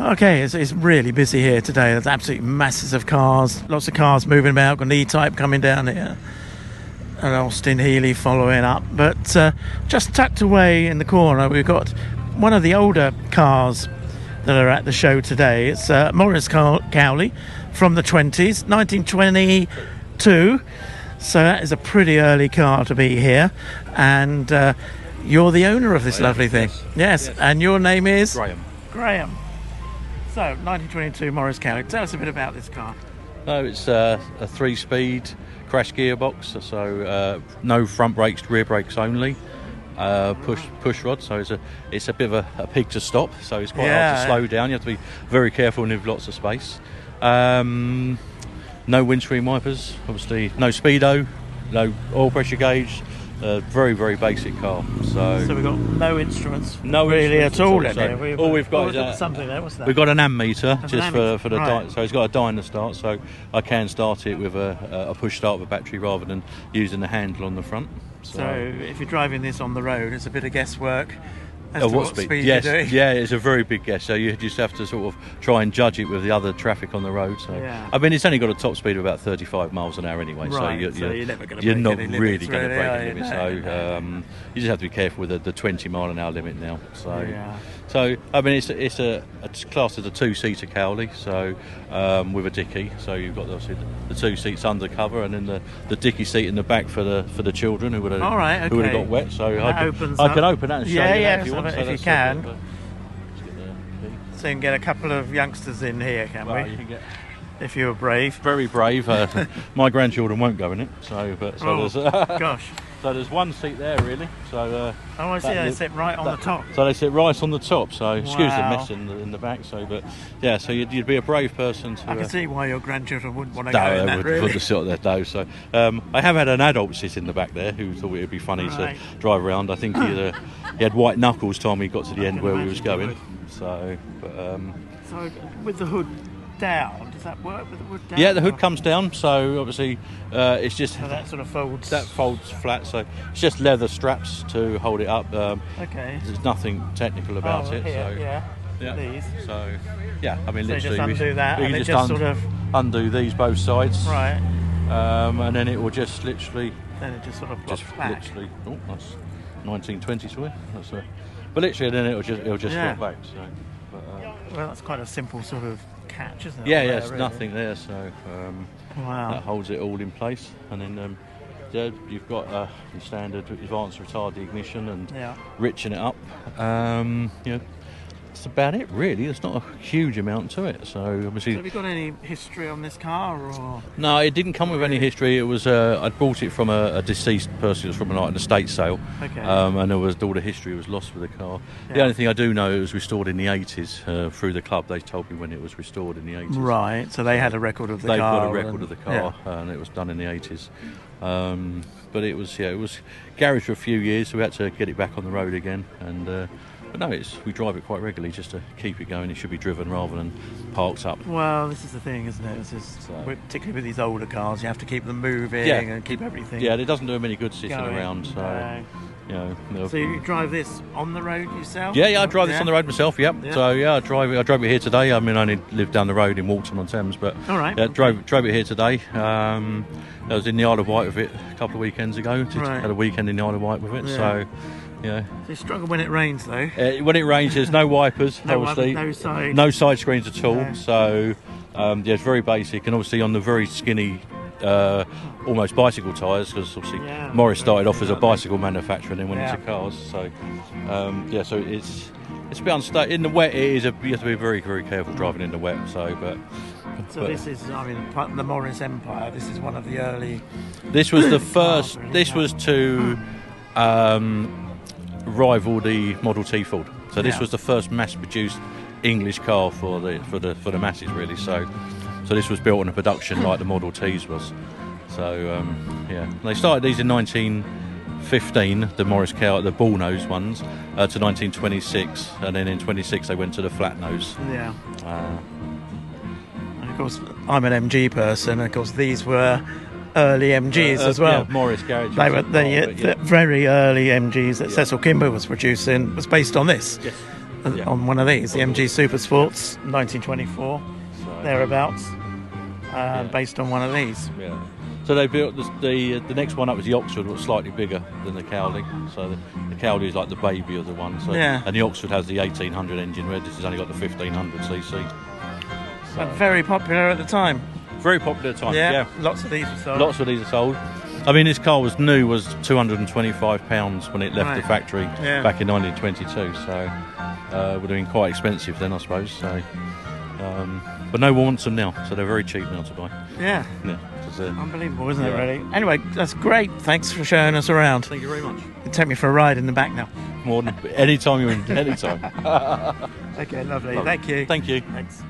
Okay, it's really busy here today. There's absolutely masses of cars, lots of cars moving about. Got an E-Type coming down here, and Austin Healey following up. But just tucked away in the corner, we've got one of the older cars that are at the show today. It's Morris Cowley from the 20s, 1922. So that is a pretty early car to be here. And you're the owner of this lovely thing. Yes, and your name is? Graham. So, 1922 Morris Cowley. Tell us a bit about this car. No, it's a 3-speed crash gearbox, so no front brakes, rear brakes only. Push rod, so it's a bit of a pig to stop, so it's quite hard to slow down. You have to be very careful and have lots of space. No windscreen wipers, obviously no speedo, no oil pressure gauge. Very, very basic car. So we've got no instruments, really at all in here. All we've got is something there. What's that? We've got an ammeter just for the right. so it's got a dyno start, so I can start it with a push start with a battery rather than using the handle on the front. So if you're driving this on the road, it's a bit of guesswork. As to what speed yes, you're doing. Yeah, it's a very big guess. So you just have to sort of try and judge it with the other traffic on the road. So I mean, it's only got a top speed of about 35 miles an hour anyway. Right. So you're never going to. You're not really going to break any limit. So you just have to be careful with the 20 mile an hour limit now. So I mean, it's classed as a 2-seater Cowley. So with a dicky. So you've got obviously the 2 seats under cover, and then the dicky seat in the back for the children who would have got wet. So I can open that and show you that if you want. If you can. So you can get a couple of youngsters in here, can we? You can get, if you're brave. Very brave. My grandchildren won't go in it. Gosh. So there's one seat there really. So I see they sit right on the top. So they sit right on the top. So excuse the mess in the back. So so you'd be a brave person to. I can see why your grandchildren wouldn't want to go in that. Wouldn't sit there, though. So I have had an adult sit in the back there who thought it would be funny to drive around. I think he had white knuckles time he got to the end where we was going. So with the hood down, does that work with the hood down? Yeah, the hood comes down, so obviously it's just that sort of folds. That folds flat, so it's just leather straps to hold it up. Okay. There's nothing technical about it. Here, yeah. These. So and I mean, so literally, just undo that, we and can just sort of undo these both sides. Right. And then it will just literally. Then it just sort of flops back. Literally. Oh, that's 1920s for you. But literally, then it'll just flop back. So. Well, that's quite a simple sort of catch, isn't it? There's nothing there, so that holds it all in place. And then you've got the standard advanced retarded ignition and richen it up. That's about it, really. There's not a huge amount to it. So obviously. So have you got any history on this car, or? No, it didn't come with any history. It was I bought it from a deceased person. It was from an estate sale. Okay. And all the history was lost with the car. The only thing I do know, it was restored in the 80s through the club. They told me when it was restored in the 80s. Right. So they had a record of the car. They've got a record of the car, and it was done in the 80s. But it was garage for a few years, so we had to get it back on the road again. And but no, we drive it quite regularly just to keep it going. It should be driven rather than parked up. Well, this is the thing, isn't it? Particularly with these older cars, you have to keep them moving and keep everything. Yeah, it doesn't do them any good sitting around. So, so you drive this on the road yourself? Yeah, I drive this on the road myself. Yep. Yeah. So I drove it here today. I mean, I only live down the road in Walton on Thames, but drove it here today. I was in the Isle of Wight with it a couple of weekends ago. Had a weekend in the Isle of Wight with it. Yeah. So. Yeah. So you struggle when it rains, though. When it rains, there's no wipers, obviously. No side screens at all. Yeah. So, it's very basic. And obviously on the very skinny, almost bicycle tyres, because obviously Morris started off as a bicycle manufacturer and then went into cars. So, so it's a bit unstable. In the wet, you have to be very, very careful driving in the wet. So, this is, the Morris Empire. This is one of the early. This was the first. This was to. Rival the Model T Ford. So this was the first mass-produced English car for the masses, really. So this was built on a production like the Model Ts was. So they started these in 1915, the Morris Cowley, the Bullnose ones, to 1926, and then in 26 they went to the flat nose. Yeah. And of course, I'm an MG person. And of course, these were early MGs as well. Yeah, Morris Garage. They were the very early MGs that Cecil Kimber was producing was based on this. Yes. on one of these, the MG Super Sports 1924, thereabouts, based on one of these. Yeah. So they built the next one up was the Oxford, was slightly bigger than the Cowley. So the Cowley is like the baby of the one. So, and the Oxford has the 1800 engine, where this has only got the 1500 cc. So very popular at the time. Very popular at the time. Yeah. Lots of these are sold. Lots of these are sold. I mean, this car was £225 when it left the factory back in 1922. So would have been quite expensive then, I suppose. So, but no one wants them now, so they're very cheap now to buy. Yeah. Unbelievable, isn't it, really? Anyway, that's great. Thanks for showing us around. Thank you very much. You take me for a ride in the back now. More than any time you're in, any time. Okay, lovely. Thank you. Thank you. Thanks.